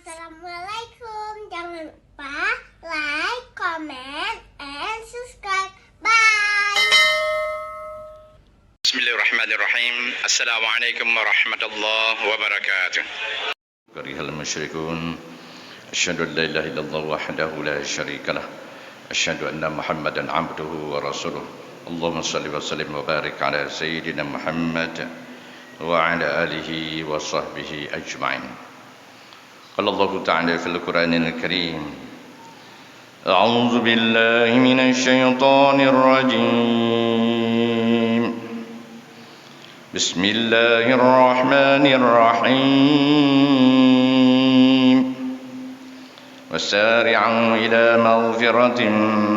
Assalamualaikum. Jangan lupa like, comment, and subscribe. Bye. Bismillahirrahmanirrahim. Assalamualaikum warahmatullahi wabarakatuh. Karihal musyrikun. Asyhadu an la ilaha illallah wahdahu la syarika lah. Asyhadu anna Muhammadan abduhu wa rasuluh. Allahumma salli wa sallim wa barik ala sayyidina Muhammad wa ala alihi wa sahbihi ajma'in. Qala Allah ta'ala fil Qur'anil Karim. A'udzu billahi minasy syaithanir rajim. Bismillahirrahmanirrahim. Wasari'u ila maghfiratin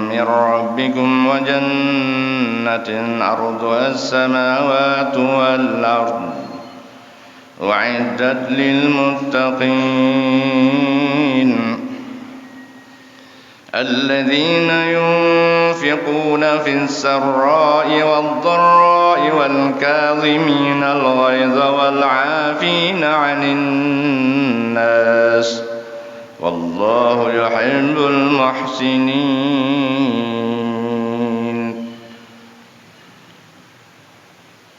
min rabbikum wa jannatin 'arduha as-samawati wal ardh u'iddat lil muttaqin alladzina yunfiquna fis sarra'i wad dharra'i wal kadhimina al ghaidha wal 'afina 'anil nas wallahu yuhibbul muhsinin.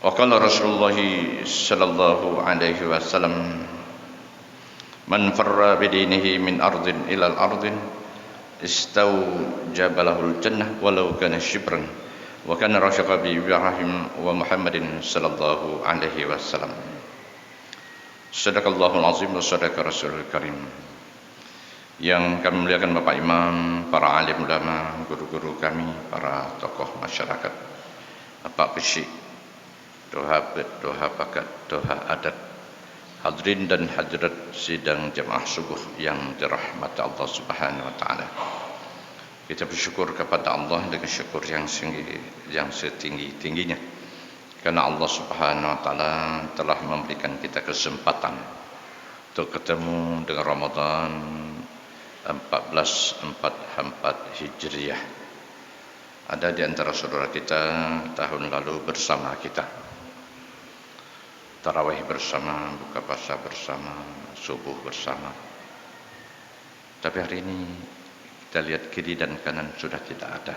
Wa qala Rasulullah sallallahu alaihi wasallam, man farra bidinihi min ardin ila al-ardin istawjaba lahul jannah walau kana shibran wa kana rasyaqa bi Ibrahim wa Muhammadin sallallahu alaihi wasallam. Sadaqallahul azim wa sadaqa rasulul karim. Yang kami muliakan Bapak Imam, para alim ulama, guru-guru kami, para tokoh masyarakat, Bapak Pesyik, doha pakat, doha adat, hadirin dan hadirat sidang jamaah subuh yang dirahmati Allah Subhanahu wa taala. Kita bersyukur kepada Allah dengan syukur yang setinggi-tingginya, karena Allah Subhanahu wa taala telah memberikan kita kesempatan untuk ketemu dengan Ramadan 1444 Hijriah. Ada di antara saudara kita tahun lalu bersama kita, tarawih bersama, buka puasa bersama, subuh bersama. Tapi hari ini kita lihat kiri dan kanan sudah tidak ada.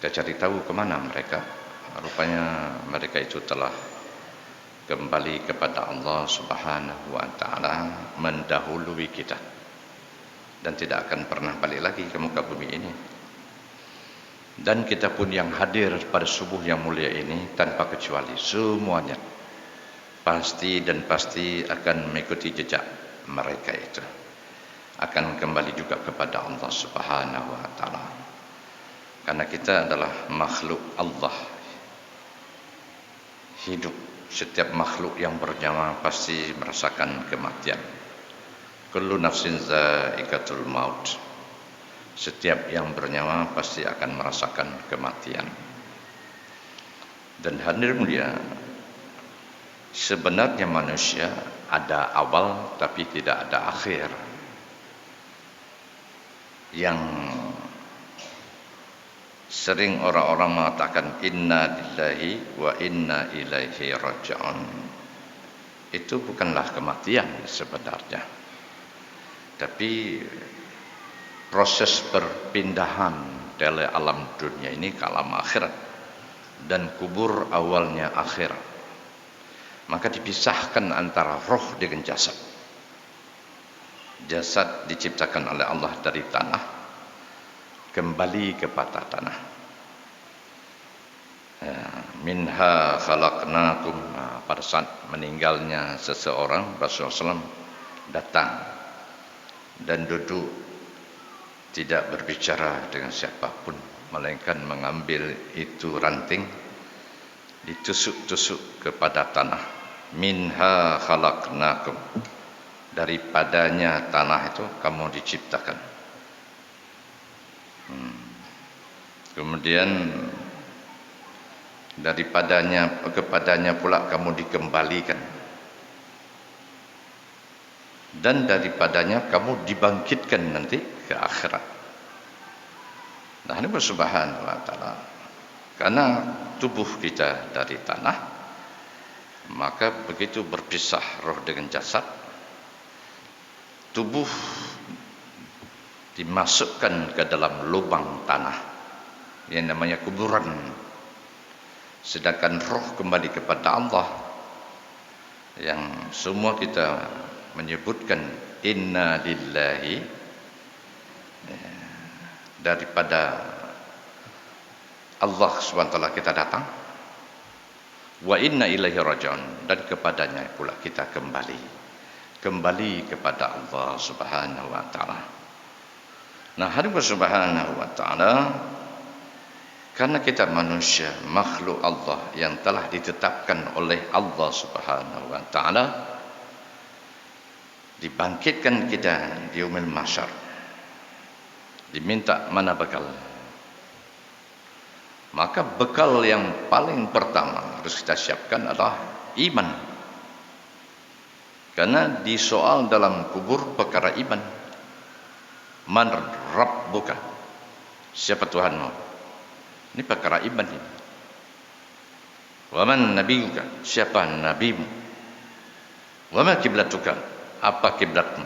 Kita cari tahu kemana mereka. Rupanya mereka itu telah kembali kepada Allah Subhanahu wa taala, mendahului kita, dan tidak akan pernah balik lagi ke muka bumi ini. Dan kita pun yang hadir pada subuh yang mulia ini tanpa kecuali semuanya pasti akan mengikuti jejak mereka itu, akan kembali juga kepada Allah Subhanahu wa taala. Karena kita adalah makhluk Allah hidup. Setiap makhluk yang bernyawa pasti merasakan kematian. Kullu nafsin za'iqatul maut. Setiap yang bernyawa pasti akan merasakan kematian. Dan hadir mulia, sebenarnya manusia ada awal tapi tidak ada akhir. Yang sering orang-orang mengatakan inna lillahi wa inna ilaihi raji'un, itu bukanlah kematian sebenarnya, tapi proses perpindahan dari alam dunia ini ke alam akhirat, dan kubur awalnya akhirat. Maka dipisahkan antara roh dengan jasad. Jasad diciptakan oleh Allah dari tanah, kembali kepada tanah. Minha khalaqnakum. Pada saat meninggalnya seseorang, Rasulullah SAW datang dan duduk, tidak berbicara dengan siapapun, melainkan mengambil itu ranting, ditusuk-tusuk kepada tanah. Minha khalaqnakum, daripadanya tanah itu kamu diciptakan. Kemudian kepadanya pula kamu dikembalikan, dan daripadanya kamu dibangkitkan nanti ke akhirat. Nah, ini Subhanahu wa taala. Karena tubuh kita dari tanah, maka begitu berpisah roh dengan jasad, tubuh dimasukkan ke dalam lubang tanah yang namanya kuburan, sedangkan roh kembali kepada Allah, yang semua kita menyebutkan inna lillahi, daripada Allah SWT kita datang, wa inna ilaihi raji'un, dan kepadanya pula kita kembali kepada Allah Subhanahu wa taala. Nah, hadirin subhanahu wa taala, karena kita manusia, makhluk Allah yang telah ditetapkan oleh Allah Subhanahu wa taala, dibangkitkan kita di yaumil mahsyar, diminta mana bekal. Maka bekal yang paling pertama harus kita siapkan adalah iman. Karena disoal dalam kubur perkara iman. Man rabbuka, siapa Tuhanmu? Ini perkara iman ini. Wa man nabiyuka, siapa nabimu? Wa ma kiblatuka, apa kiblatmu?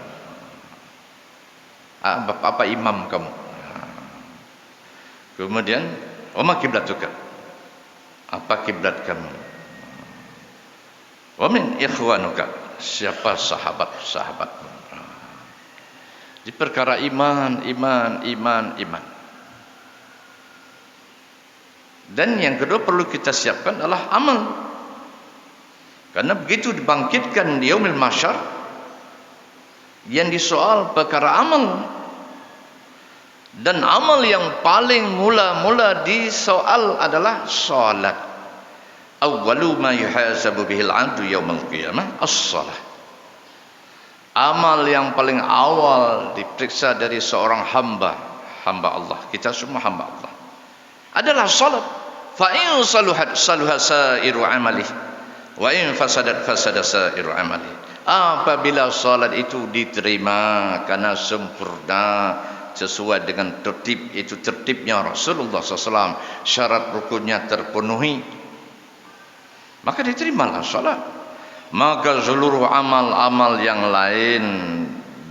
Apa imam kamu? Kemudian wa ma kiblatuka, apa kiblat kamu? Wa min ikhwanuka, siapa sahabat-sahabatmu? Di perkara iman. Dan yang kedua perlu kita siapkan adalah amal. Karena begitu dibangkitkan di yaumil mahsyar, yang disoal perkara amal. Dan amal yang paling mula-mula disoal adalah salat. Awwalu ma yuhasabu bihil 'abdu yaumil qiyamah as-salah. Amal yang paling awal diperiksa dari seorang hamba Allah, kita semua hamba Allah, adalah salat. Fa in saluhat saluha sairu amali, wa in fasadat fasada sairu amali. Apabila salat itu diterima karena sempurna sesuai dengan tertib, itu tertibnya Rasulullah SAW, syarat rukunnya terpenuhi, maka diterimalah salat. Maka seluruh amal-amal yang lain,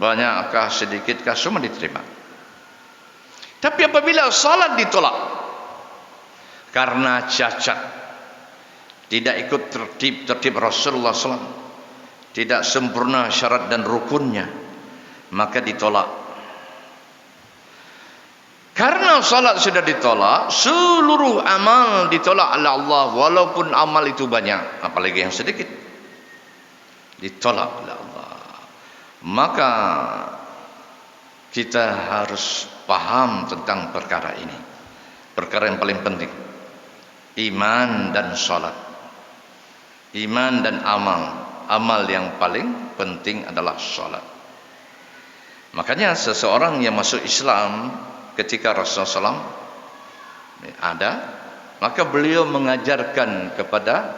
banyakkah sedikitkah, semua diterima. Tapi apabila salat ditolak karena cacat, tidak ikut tertib Rasulullah SAW, tidak sempurna syarat dan rukunnya, maka ditolak. Karena salat sudah ditolak, seluruh amal ditolak oleh Allah, walaupun amal itu banyak, apalagi yang sedikit, ditolak oleh Allah. Maka kita harus paham tentang perkara ini, perkara yang paling penting, iman dan salat, iman dan amal yang paling penting adalah salat. Makanya seseorang yang masuk Islam ketika Rasulullah SAW ada, maka beliau mengajarkan kepada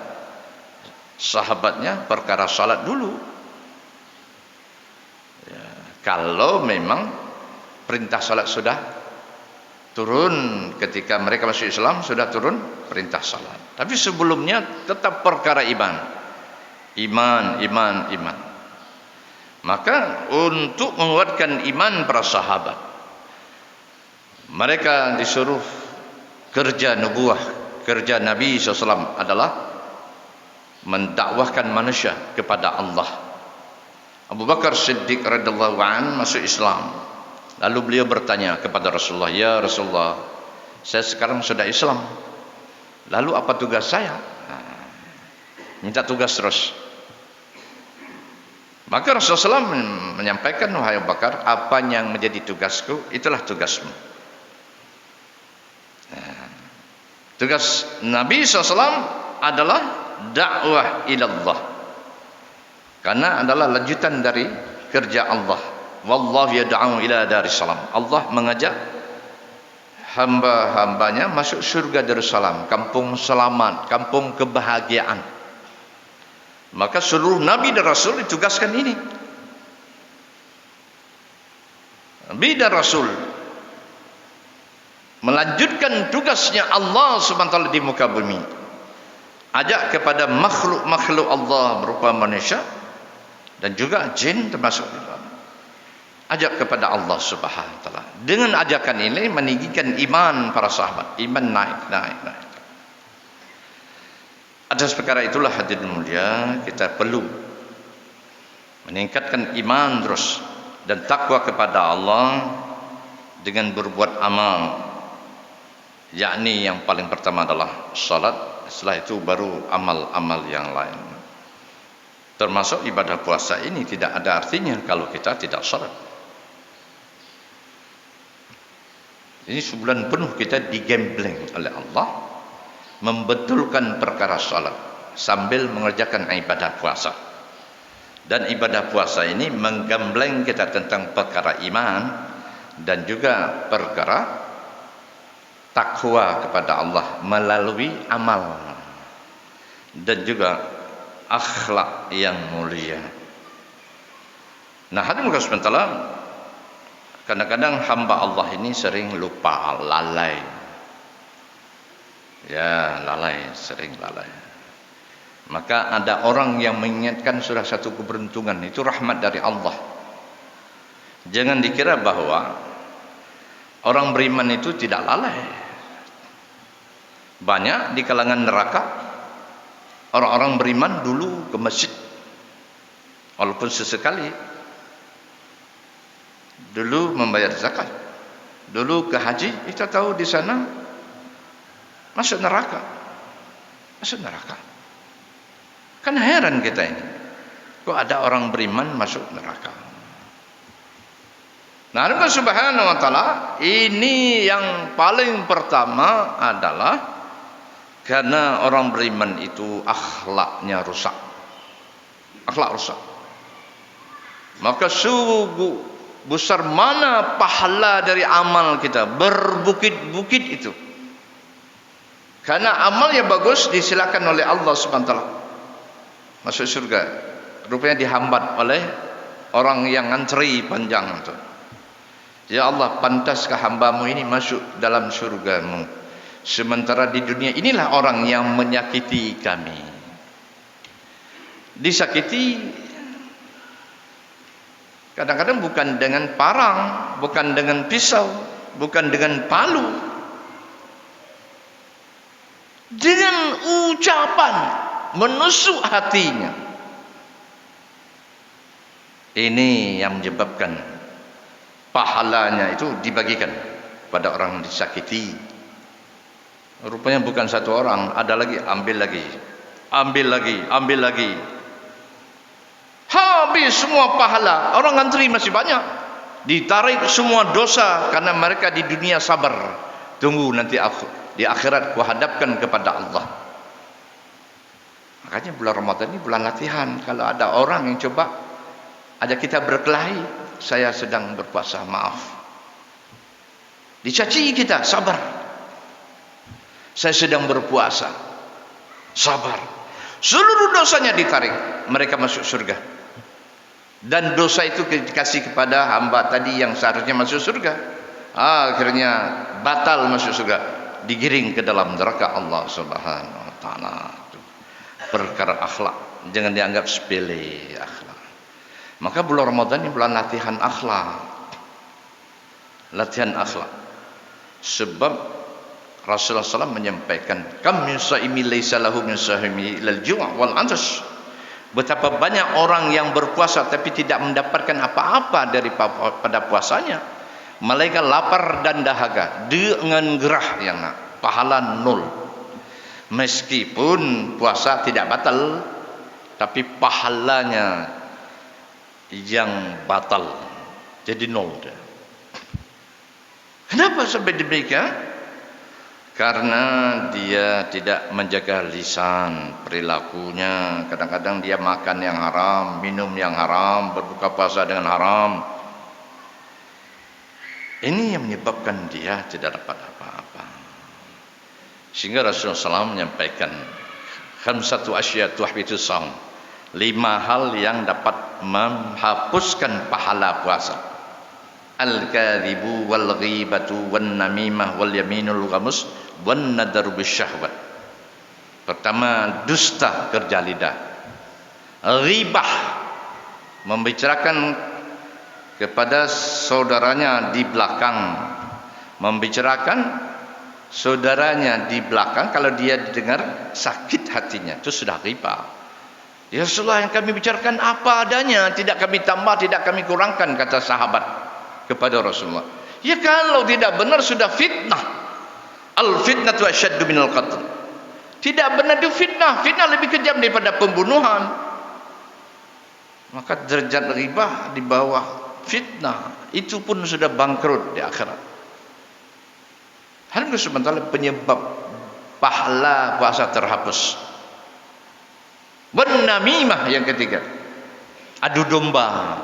sahabatnya perkara salat dulu. Ya, kalau memang perintah salat sudah turun ketika mereka masuk Islam, sudah turun perintah salat. Tapi sebelumnya tetap perkara iman. Maka untuk menguatkan iman para sahabat, mereka disuruh kerja nubuah, kerja Nabi SAW adalah mendakwahkan manusia kepada Allah. Abu Bakar Siddiq radhiyallahu anhu masuk Islam. Lalu beliau bertanya kepada Rasulullah, "Ya Rasulullah, saya sekarang sudah Islam. Lalu apa tugas saya?" Minta tugas terus. Maka Rasulullah SAW menyampaikan, "Wahai Abu Bakar, apa yang menjadi tugasku, itulah tugasmu." Tugas Nabi SAW adalah dakwah ilallah, karena adalah lanjutan dari kerja Allah. Wallahu yad'u ila darissalam. Allah mengajak hamba-hambanya masuk surga Darussalam, kampung selamat, kampung kebahagiaan. Maka seluruh Nabi dan Rasul ditugaskan ini. Nabi dan Rasul melanjutkan tugasnya Allah SWT di muka bumi, ajak kepada makhluk-makhluk Allah berupa manusia dan juga jin termasuk di dalam. ajak kepada Allah Subhanahu wa taala. Dengan ajakan ini meninggikan iman para sahabat. Iman naik. Atas perkara itulah hadirin mulia, kita perlu meningkatkan iman terus dan takwa kepada Allah dengan berbuat amal, yakni yang paling pertama adalah salat, setelah itu baru amal-amal yang lain. Termasuk ibadah puasa ini tidak ada artinya kalau kita tidak salat. Ini sebulan penuh kita digambling oleh Allah membetulkan perkara salat sambil mengerjakan ibadah puasa. Dan ibadah puasa ini menggambleng kita tentang perkara iman dan juga perkara takwa kepada Allah melalui amal dan juga akhlak yang mulia. Nah, hadirin sekalian, kadang-kadang hamba Allah ini sering lupa, lalai. Ya, sering lalai. Maka ada orang yang mengingatkan sudah satu keberuntungan, itu rahmat dari Allah. Jangan dikira bahwa orang beriman itu tidak lalai. Banyak di kalangan neraka orang-orang beriman dulu ke masjid walaupun sesekali, dulu membayar zakat, dulu ke haji, kita tahu di sana masuk neraka. Kan heran kita ini, kok ada orang beriman masuk neraka. Nah, Allah Subhanahu wa taala, ini yang paling pertama adalah karena orang beriman itu akhlaknya rusak. Akhlak rusak. Maka sungguh besar mana pahala dari amal kita, berbukit-bukit itu. Karena amalnya bagus, disilakan oleh Allah Subhanahu wa taala masuk surga. Rupanya dihambat oleh orang yang ngantri panjang itu. Ya Allah, pantaskah hambamu ini masuk dalam surgamu, sementara di dunia inilah orang yang menyakiti kami. Disakiti kadang-kadang bukan dengan parang, bukan dengan pisau, bukan dengan palu, dengan ucapan menusuk hatinya. Ini yang menyebabkan pahalanya itu dibagikan pada orang yang disakiti. Rupanya bukan satu orang, ada lagi, ambil lagi. Habis semua pahala. Orang ngantri masih banyak, ditarik semua dosa karena mereka di dunia sabar. Tunggu nanti di akhirat kuhadapkan kepada Allah. Makanya bulan Ramadan ini bulan latihan. Kalau ada orang yang coba ajak kita berkelahi, saya sedang berpuasa, maaf, dicaci kita, sabar, saya sedang berpuasa, sabar, seluruh dosanya ditarik, mereka masuk surga. Dan dosa itu dikasih kepada hamba tadi yang seharusnya masuk surga, akhirnya batal masuk surga, digiring ke dalam neraka Allah Subhanahu wa taala. Perkara akhlak jangan dianggap sepele, akhlak. Maka bulan Ramadan ini bulan latihan akhlak. Latihan akhlak. Sebab Rasulullah SAW menyampaikan, kam min shaimi laisa lahu min shahimi ilal ju' wal 'atash. Betapa banyak orang yang berpuasa tapi tidak mendapatkan apa-apa daripada puasanya, malaikat lapar dan dahaga dengan gerah yang nak, pahala nol. Meskipun puasa tidak batal, tapi pahalanya yang batal, jadi nol. Kenapa sampai demikian? Karena dia tidak menjaga lisan, perilakunya. Kadang-kadang dia makan yang haram, minum yang haram, berbuka puasa dengan haram. Ini yang menyebabkan dia tidak dapat apa-apa. Sehingga Rasulullah SAW menyampaikan, khamsatu asya tuhbitu shaum, 5 hal yang dapat menghapuskan pahala puasa. Al-kadhibu wal ghibatu wan namimah wal yaminul ghamus wan nadaru bisyahwat. Pertama, dusta kerja lidah. Ghibah, membicarakan kepada saudaranya di belakang, membicarakan saudaranya di belakang, kalau dia dengar sakit hatinya, itu sudah riba. Ya Rasulullah, yang kami bicarakan apa adanya, tidak kami tambah, tidak kami kurangkan, kata sahabat kepada Rasulullah. Ya kalau tidak benar sudah fitnah. Al fitnatu asyaddu minal qatl. Tidak benar itu fitnah. Fitnah lebih kejam daripada pembunuhan. Maka derajat riba di bawah fitnah, itu pun sudah bangkrut di akhirat. Hal itu sementara penyebab pahala puasa terhapus. Bernamimah yang ketiga, adu domba.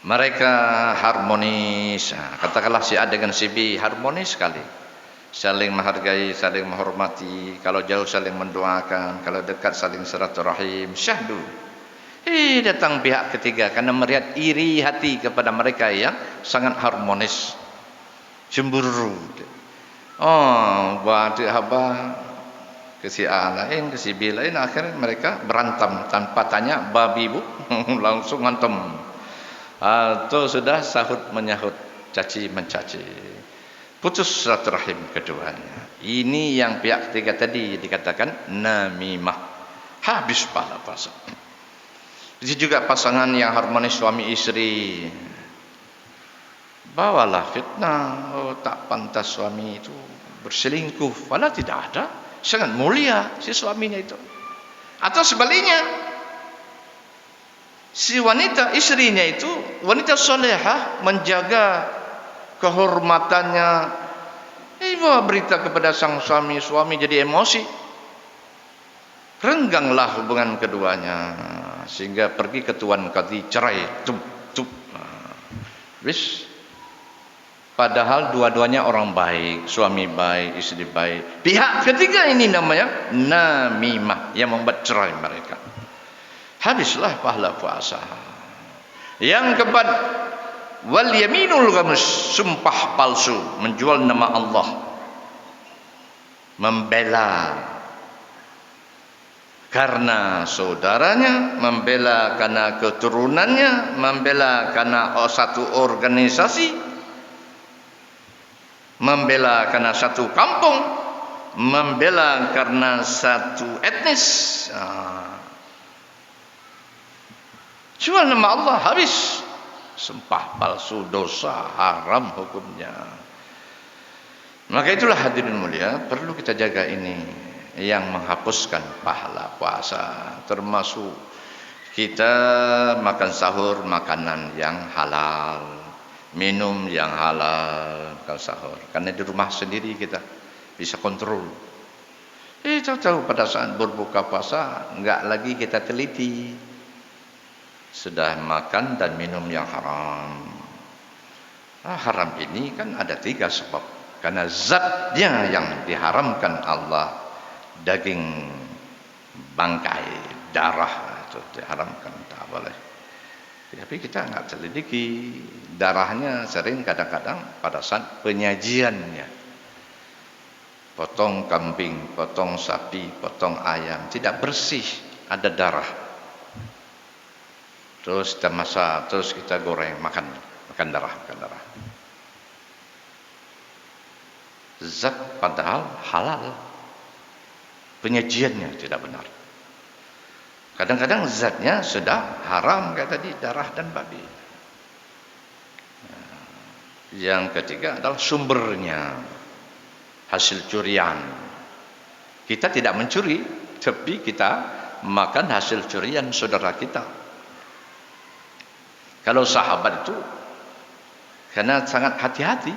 Mereka harmonis. Katakanlah si A dengan si B harmonis sekali, saling menghargai, saling menghormati. Kalau jauh saling mendoakan, kalau dekat saling silaturahim. Syahdu. Datang pihak ketiga karena melihat iri hati kepada mereka yang sangat harmonis. Cemburu. Oh, buat haba ke si A lain, ke si B lain, akhirnya mereka berantem tanpa tanya babi bu, langsung ngantem. Atau sudah sahut menyahut, caci mencaci, putus silaturahim keduanya. Ini yang pihak ketiga tadi dikatakan namimah, habis pahala puasa. Ini juga pasangan yang harmonis suami istri, bawalah fitnah, oh tak pantas suami itu berselingkuh, padahal tidak ada, sangat mulia si suaminya itu. Atau sebaliknya, si wanita istrinya itu wanita solehah, menjaga kehormatannya, bawa berita kepada sang suami, suami jadi emosi, rengganglah hubungan keduanya sehingga pergi ke tuan qadhi, cerai, wis. Padahal dua-duanya orang baik, suami baik, istri baik. Pihak ketiga ini namanya namimah, yang membuat cerai mereka. Habislah pahala puasa. Yang keempat, wal yaminul ghamus, sumpah palsu, menjual nama Allah, membela karena saudaranya, membela karena keturunannya, membela karena satu organisasi, membela karena satu kampung, membela karena satu etnis. Jual nama Allah, habis. Sumpah palsu, dosa, haram hukumnya. Maka itulah hadirin mulia, perlu kita jaga ini, yang menghapuskan pahala puasa. Termasuk kita makan sahur makanan yang halal, minum yang halal kalau sahur. Karena di rumah sendiri kita bisa kontrol. Tahu-tahu pada saat berbuka puasa enggak lagi kita teliti, sudah makan dan minum yang haram. Haram ini kan ada 3 sebab. Karena zatnya yang diharamkan Allah, daging bangkai, darah itu diharamkan, tak boleh. Tapi kita enggak selidiki, darahnya sering kadang-kadang pada saat penyajiannya, potong kambing, potong sapi, potong ayam, tidak bersih, ada darah. Terus kita masak, terus kita goreng, makan darah. Zat padahal halal, penyajiannya tidak benar. Kadang-kadang zatnya sudah haram, kayak tadi darah dan babi. Yang ketiga adalah sumbernya, hasil curian. Kita tidak mencuri, tapi kita makan hasil curian saudara kita. Kalau sahabat itu karena sangat hati-hati,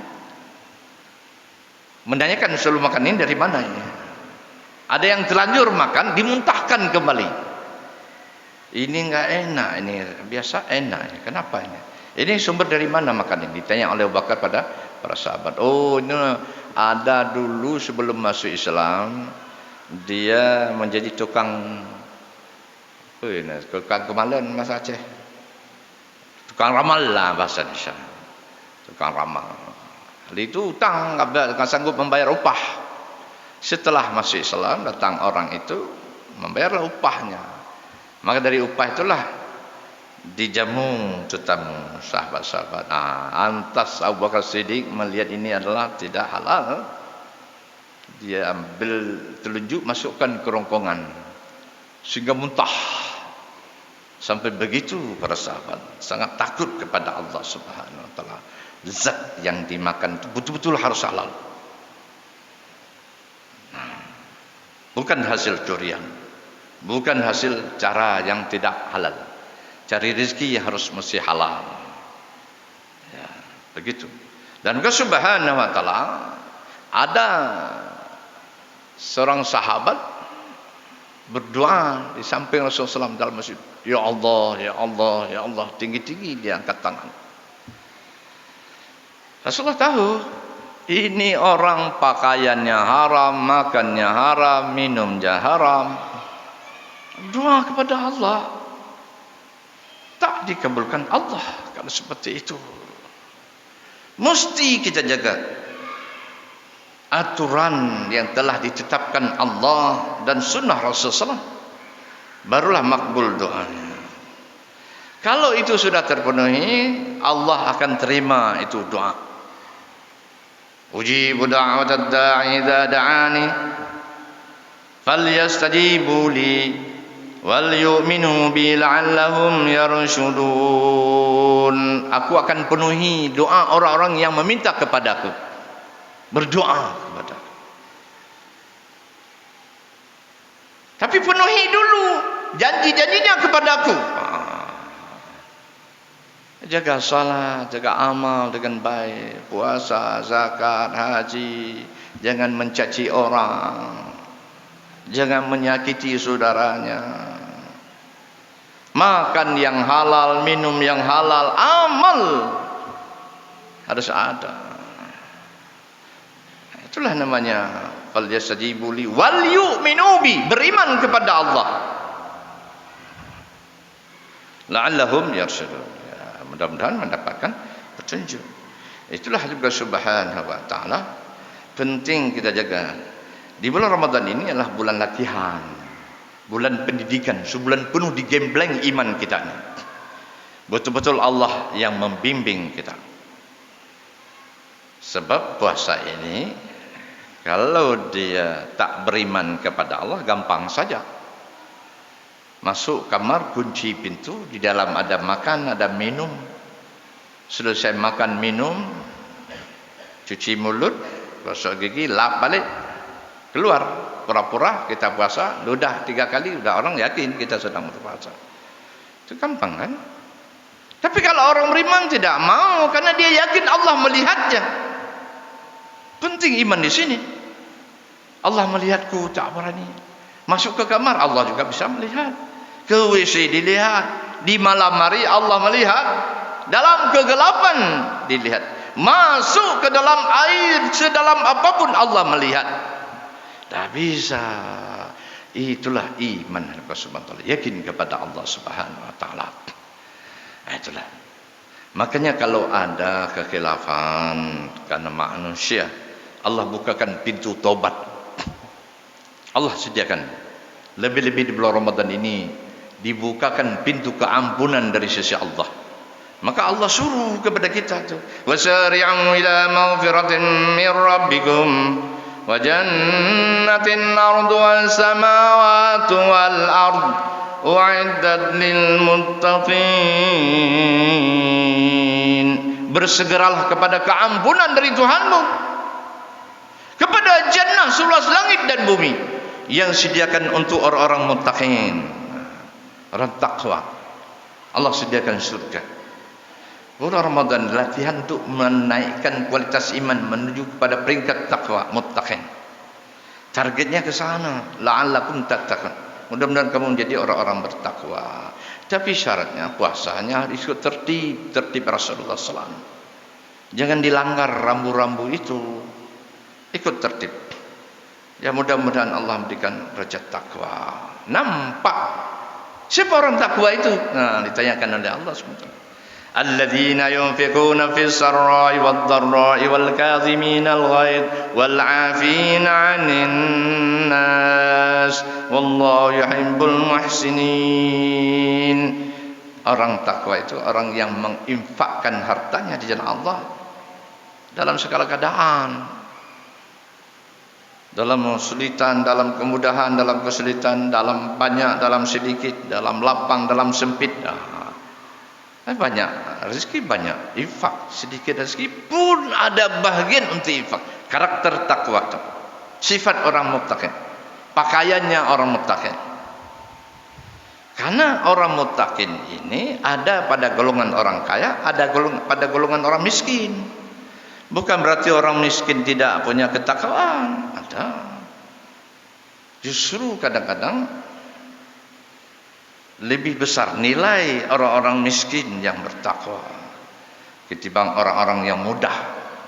menanyakan selalu makan ini dari mana ini. Ada yang terlanjur makan, dimuntahkan kembali. Ini enggak enak, ini biasa enak. Kenapa ini? Ini sumber dari mana makan ini? Ditanya oleh Abu Bakar pada para sahabat. Oh, ini ada dulu sebelum masuk Islam, dia menjadi tukang kemalan masa Aceh. Tukang ramal lah bahasa Indonesia. Tukang ramal. Itu utang, enggak sanggup membayar upah. Setelah masuk Islam, datang orang itu membayarlah upahnya. Maka dari upah itulah dijamu tetamu sahabat-sahabat. Antas Abu Bakar Siddiq melihat ini adalah tidak halal. Dia ambil telunjuk, masukkan ke rongkongan sehingga muntah. Sampai begitu para sahabat sangat takut kepada Allah Subhanahu wa taala. Zat yang dimakan itu betul-betul harus halal. Bukan hasil curian, bukan hasil cara yang tidak halal. Cari rezeki harus mesti halal. Ya, begitu. Dan Allah Subhanahu wa taala ada seorang sahabat berdoa di samping Rasulullah SAW dalam masjid. Ya Allah, ya Allah, ya Allah. Tinggi-tinggi dia angkat tangan. Rasulullah tahu ini orang pakaiannya haram, makannya haram, minumnya haram. Doa kepada Allah tak dikabulkan Allah kalau seperti itu. Mesti kita jaga aturan yang telah ditetapkan Allah dan sunnah Rasulullah, barulah makbul doanya. Kalau itu sudah terpenuhi, Allah akan terima itu doa. Ujibu da'watad da'i idza da'ani falyastajibu li wal yu'minu bi la'allahum yarshudun. Aku akan penuhi doa orang-orang yang meminta kepadaku, berdoa kepada aku. Tapi penuhi dulu janji-janjinya kepadaku. Jaga salat, jaga amal dengan baik, puasa, zakat, haji, jangan mencaci orang, jangan menyakiti saudaranya, makan yang halal, minum yang halal, amal harus ada. Itulah namanya falyastajibu li wal yu'minu bi, beriman kepada Allah, la'allahum yarshudun. Ya, mudah-mudahan mendapatkan petunjuk. Itulah juga Subhanahu wa taala penting kita jaga. Di bulan Ramadan ini adalah bulan latihan, bulan pendidikan, sebulan penuh digembleng iman kita ini. Betul-betul Allah yang membimbing kita. Sebab puasa ini kalau dia tak beriman kepada Allah, gampang saja. Masuk kamar, kunci pintu, di dalam ada makan, ada minum. Selesai makan minum, cuci mulut, gosok gigi, lap balik, keluar. Pura-pura kita puasa, ludah 3 kali, udah orang yakin kita sedang berpuasa. Itu gampang kan? Tapi kalau orang beriman tidak mau, karena dia yakin Allah melihatnya. Penting iman di sini. Allah melihatku, tak berani. Masuk ke kamar, Allah juga bisa melihat. Ke WC dilihat. Di malam hari Allah melihat. Dalam kegelapan dilihat. Masuk ke dalam air, sedalam apapun Allah melihat. Tak bisa. Itulah iman Allah Subhanahu wa taala. Yakin kepada Allah Subhanahu wa taala. Itulah. Makanya kalau ada kekhilafan karena manusia, Allah bukakan pintu taubat. Allah sediakan. Lebih-lebih di bulan Ramadan ini dibukakan pintu keampunan dari sisi Allah. Maka Allah suruh kepada kita tu, wasari'u ila maghfiratin min rabbikum wa jannatin arduha as-samawati wal ard u'iddat lil muttaqin. Bersegeralah kepada keampunan dari Tuhanmu, kepada jannah seluas langit dan bumi yang sediakan untuk orang-orang muttaqin, orang takwa. Allah sediakan surga. Bulan Ramadan latihan untuk menaikkan kualitas iman menuju kepada peringkat takwa, muttaqin. Targetnya ke sana, la'allakum tattaqun. Mudah-mudahan kamu menjadi orang-orang bertakwa. Tapi syaratnya puasanya harus ikut tertib Rasulullah SAW. Jangan dilanggar rambu-rambu itu. Ikut tertib. Ya, mudah-mudahan Allah memberikan derajat takwa. Nampak siapa orang takwa itu? Nah, ditanyakan oleh Allah SWT. Alladzina yunfiquna fis sarra'i wad dharra'i wal kadhimina al ghaidh wal 'afina 'anil nas wallahu yuhibbul muhsinin. Orang takwa itu orang yang menginfakkan hartanya di jalan Allah dalam segala keadaan, dalam kesulitan, dalam kemudahan, dalam kesulitan, dalam banyak, dalam sedikit, dalam lapang, dalam sempit. Banyak rezeki, banyak infak, sedikit rezeki pun ada bahagian untuk infak. Karakter takwa itu, sifat orang muttaqin, pakaiannya orang muttaqin. Karena orang muttaqin ini ada pada golongan orang kaya, ada pada golongan orang miskin. Bukan berarti orang miskin tidak punya ketakwaan, ada. Justru kadang-kadang lebih besar nilai orang-orang miskin yang bertakwa ketimbang orang-orang yang mudah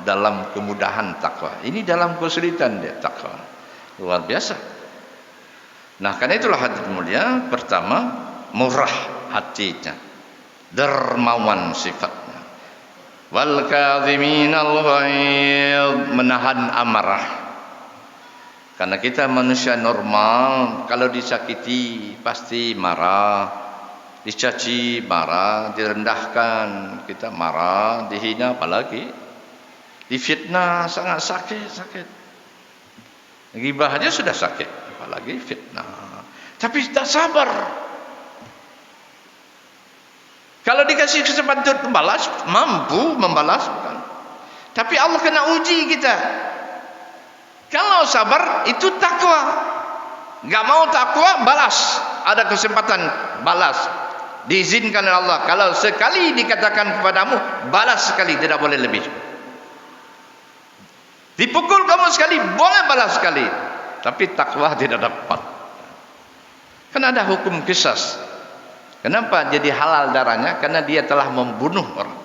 dalam kemudahan takwa. Ini dalam kesulitan dia takwa. Luar biasa. Nah, karena itulah hadis mulia, pertama murah hatinya, dermawan sifatnya. Wal kadhiminal ghaidh, menahan amarah. Karena kita manusia normal, kalau disakiti pasti marah, dicaci marah, direndahkan kita marah, dihina apalagi, difitnah sangat sakit. Ghibah aja sudah sakit, apalagi fitnah. Tapi tak sabar. Kalau dikasih kesempatan untuk membalas, mampu membalas bukan. Tapi Allah kena uji kita. Kalau sabar itu takwa. Enggak mau takwa, balas. Ada kesempatan balas. Diizinkan oleh Allah. Kalau sekali dikatakan kepadamu, balas sekali, tidak boleh lebih. Dipukul kamu sekali, boleh balas sekali. Tapi takwa tidak dapat. Kan ada hukum qisas. Kenapa jadi halal darahnya? Karena dia telah membunuh orang.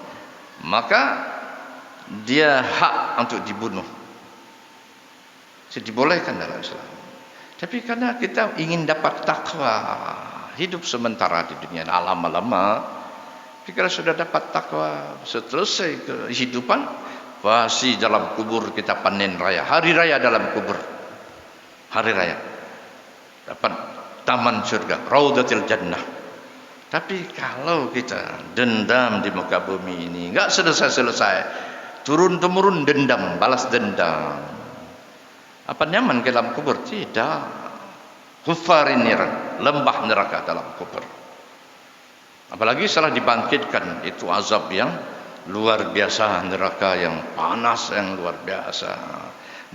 Maka dia hak untuk dibunuh. Dibolehkan dalam Islam. Tapi karena kita ingin dapat takwa, hidup sementara di dunia, lama-lama kalau sudah dapat takwa, selesai kehidupan, pasti dalam kubur kita panen raya, hari raya dalam kubur, hari raya dapat taman surga, raudatil jannah. Tapi kalau kita dendam di muka bumi ini, enggak selesai-selesai, turun-temurun dendam, balas dendam. Apa nyaman ke dalam kubur? Tidak. Hufarin niran, lembah neraka dalam kubur. Apalagi setelah dibangkitkan, itu azab yang luar biasa, neraka yang panas yang luar biasa.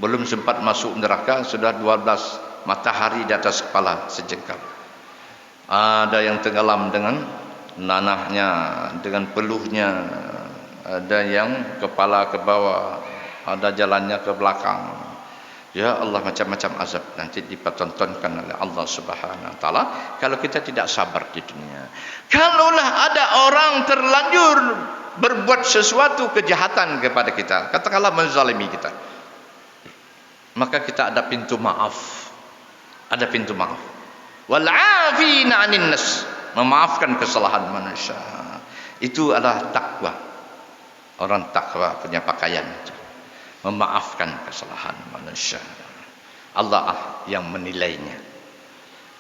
Belum sempat masuk neraka, sudah 12 matahari di atas kepala sejengkal. Ada yang tenggelam dengan nanahnya, dengan peluhnya. Ada yang kepala ke bawah, ada jalannya ke belakang. Ya Allah, macam-macam azab nanti dipertontonkan oleh Allah Subhanahu wa taala kalau kita tidak sabar di dunia. Kalaulah ada orang terlanjur berbuat sesuatu kejahatan kepada kita, katakanlah menzalimi kita, maka kita ada pintu maaf. Ada pintu maaf. Wal 'afina 'anil nas, memaafkan kesalahan manusia. Itu adalah takwa. Orang takwa punya pakaian itu, memaafkan kesalahan manusia. Allah yang menilainya.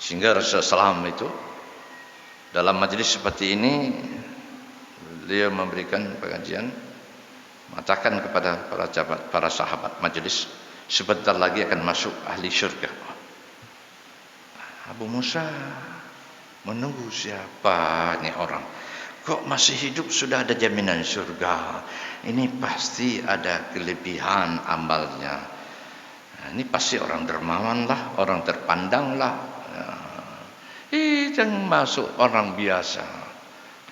Sehingga Rasulullah SAW itu dalam majlis seperti ini, beliau memberikan pengajian, mengatakan kepada para sahabat majlis, sebentar lagi akan masuk ahli syurga. Abu Musa menunggu siapa nih orang, kok masih hidup sudah ada jaminan surga? Ini pasti ada kelebihan amalnya. Nah, ini pasti orang dermawan lah, orang terpandang lah. Jangan masuk orang biasa.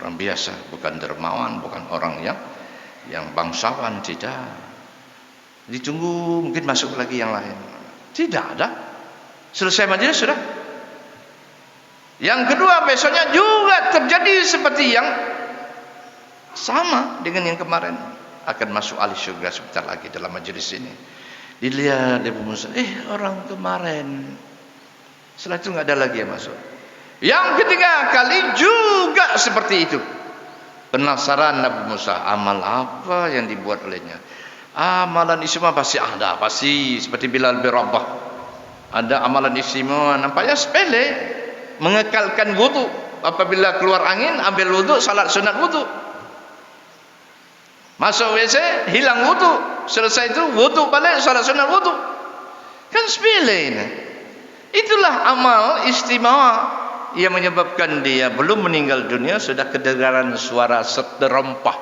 Orang biasa, bukan dermawan, bukan orang yang bangsawan, tidak. Ditunggu mungkin masuk lagi yang lain. Tidak ada. Selesai majelis sudah. Yang kedua, besoknya juga terjadi seperti yang sama dengan yang kemarin. Akan masuk ahli surga sebentar lagi dalam majelis ini. Dilihat Abu Musa, orang kemarin. Setelah itu enggak ada lagi yang masuk. Yang ketiga kali juga seperti itu. Penasaran Abu Musa, amal apa yang dibuat olehnya? Amalan istimewa pasti ada, pasti seperti Bilal bin Rabah. Ada amalan istimewa, nampaknya sepele, mengekalkan wudu. apabila keluar angin ambil wudu, salat sunat wudu. Masuk WC hilang wudu, selesai itu wudu balik, salat sunat wudu. Kan sepele ini. Itulah amal istimewa yang menyebabkan dia belum meninggal dunia sudah kedengaran suara terompah,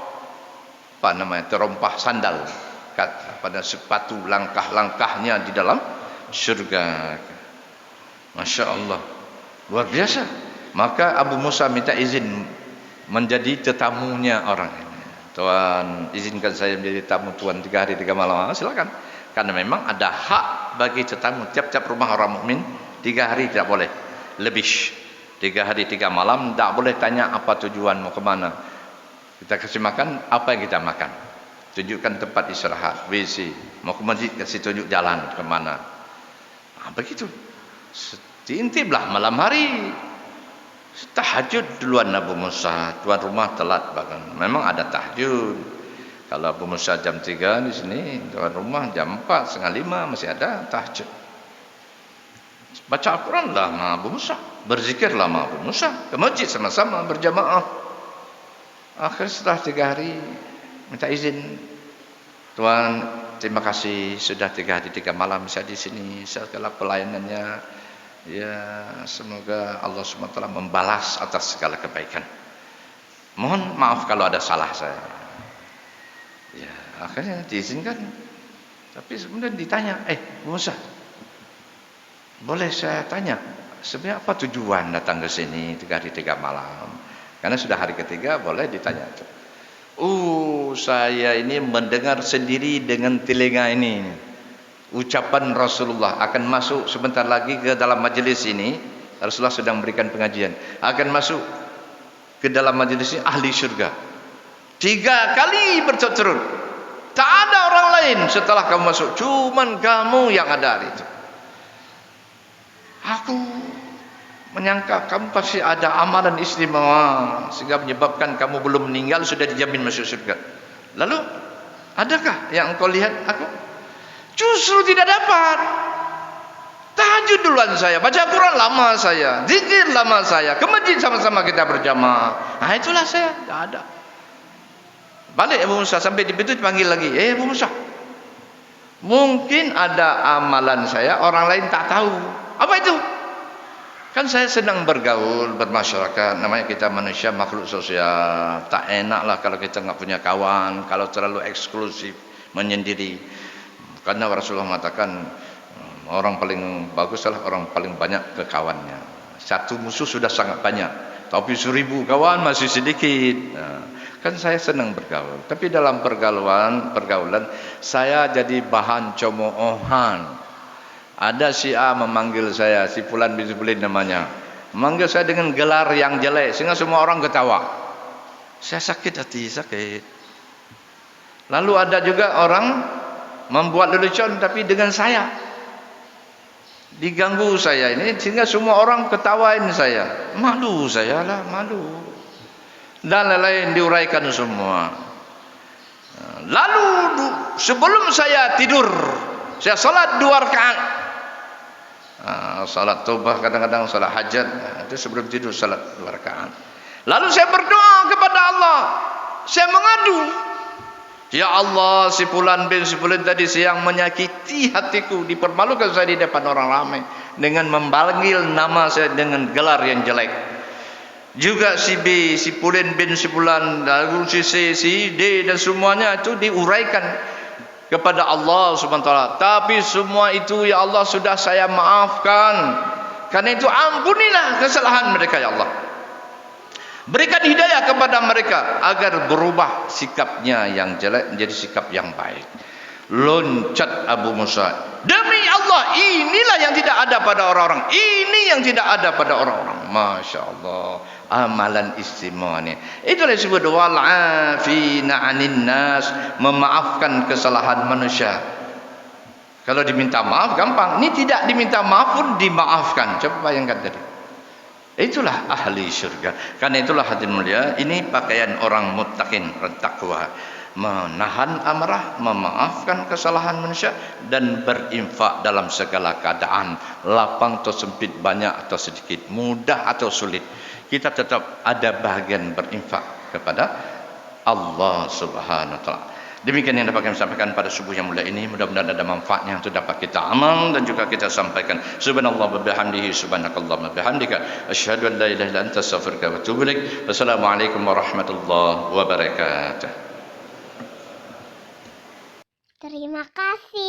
apa namanya, terompah sandal pada sepatu langkah-langkahnya di dalam surga. Masya Allah, luar biasa. Maka Abu Musa minta izin menjadi tetamunya orang ini. Tuan, izinkan saya menjadi tamu Tuan 3 hari 3 malam. Silakan. Karena memang ada hak bagi tetamu. Tiap-tiap rumah orang mukmin 3 hari tidak boleh lebih. 3 hari 3 malam tak boleh tanya apa tujuan, mau kemana. Kita kasih makan, apa yang kita makan. Tunjukkan tempat istirahat, WC. Mau ke masjid, kasih tunjuk jalan kemana. Begitu. Diintiplah malam hari. Tahajud duluan Abu Musa. Tuan rumah telat bahkan. Memang ada tahajud. Kalau Abu Musa jam 3 di sini, tuan rumah jam 4, setengah 5 masih ada tahajud. Baca Al-Quran lah sama Abu Musa, berzikirlah sama Abu Musa, ke masjid sama-sama berjamaah. Akhir setelah 3 hari minta izin, Tuan terima kasih sudah 3 hari 3 malam saya di sini, segala pelayanannya, ya semoga Allah SWT membalas atas segala kebaikan. Mohon maaf kalau ada salah saya. Ya akhirnya diizinkan. Tapi kemudian ditanya, Abu Musa, boleh saya tanya, sebenarnya apa tujuan datang ke sini 3 hari 3 malam? Karena sudah hari ketiga, boleh ditanya. Saya ini mendengar sendiri dengan telinga ini. Ucapan Rasulullah akan masuk sebentar lagi ke dalam majelis ini. Rasulullah sedang memberikan pengajian. Akan masuk ke dalam majelis ini ahli syurga. 3 kali berturut-turut. Tak ada orang lain setelah kamu masuk. Cuman kamu yang ada hari itu. Aku menyangka kamu pasti ada amalan istimewa sehingga menyebabkan kamu belum meninggal sudah dijamin masuk surga. Lalu adakah yang engkau lihat aku? Justru tidak dapat. Tahajud duluan saya, baca Quran lama saya, zikir lama saya, ke masjid sama-sama kita berjamaah. Nah itulah saya, tidak ada. Balik Abu Musa, sampai di pintu dipanggil lagi. Abu Musa, mungkin ada amalan saya orang lain tak tahu. Apa itu? Kan saya senang bergaul, bermasyarakat. Namanya kita manusia, makhluk sosial. Tak enak lah kalau kita nggak punya kawan, kalau terlalu eksklusif, menyendiri. Karena Rasulullah mengatakan orang paling bagus adalah orang paling banyak ke kawannya. Satu musuh sudah sangat banyak, tapi 1000 kawan masih sedikit. Kan saya senang bergaul. Tapi dalam pergaulan saya jadi bahan cemoohan. Ada si A memanggil saya, si Fulan bin Fulan namanya, memanggil saya dengan gelar yang jelek sehingga semua orang ketawa. Saya sakit hati, sakit. Lalu ada juga orang membuat lelucon tapi dengan saya, diganggu saya ini sehingga semua orang ketawain saya. Malu saya lah, malu. Dan lain-lain diuraikan semua. Lalu sebelum saya tidur, saya salat 2 rakaat. Salat taubah, kadang-kadang salat hajat. Itu sebelum tidur salat 2 rakaat. Lalu saya berdoa kepada Allah. Saya mengadu, ya Allah, si Fulan bin si Fulan tadi siang menyakiti hatiku, dipermalukan saya di depan orang ramai dengan memanggil nama saya dengan gelar yang jelek. Juga si B, si Fulan bin si Fulan, lalu si C, si D dan semuanya itu diuraikan kepada Allah SWT. Tapi semua itu ya Allah sudah saya maafkan. Karena itu ampunilah kesalahan mereka ya Allah. Berikan hidayah kepada mereka agar berubah sikapnya yang jelek menjadi sikap yang baik. Loncat Abu Musa, demi Allah inilah yang tidak ada pada orang-orang, ini yang tidak ada pada orang-orang. Masya Allah, amalan istimewa ini. Itulah disebut wal afina 'anin nas, memaafkan kesalahan manusia. Kalau diminta maaf gampang, ini tidak diminta maaf pun dimaafkan. Coba bayangkan tadi. Itulah ahli syurga. Karena itulah hadirin mulia, ini pakaian orang muttaqin, orang takwa. Menahan amarah, memaafkan kesalahan manusia, dan berinfak dalam segala keadaan, lapang atau sempit, banyak atau sedikit, mudah atau sulit. kita tetap ada bagian berinfak kepada Allah Subhanahu wa taala. Demikian yang dapat kami sampaikan pada subuh yang mulia ini. Mudah-mudahan ada manfaatnya untuk dapat kita amal dan juga kita sampaikan. Subhanallah wa bihamdihi, subhanakallahumma bihamdika, asyhadu an la ilaha illa anta, astaghfiruka wa atubu ilaik. Wassalamualaikum warahmatullahi wabarakatuh. Terima kasih.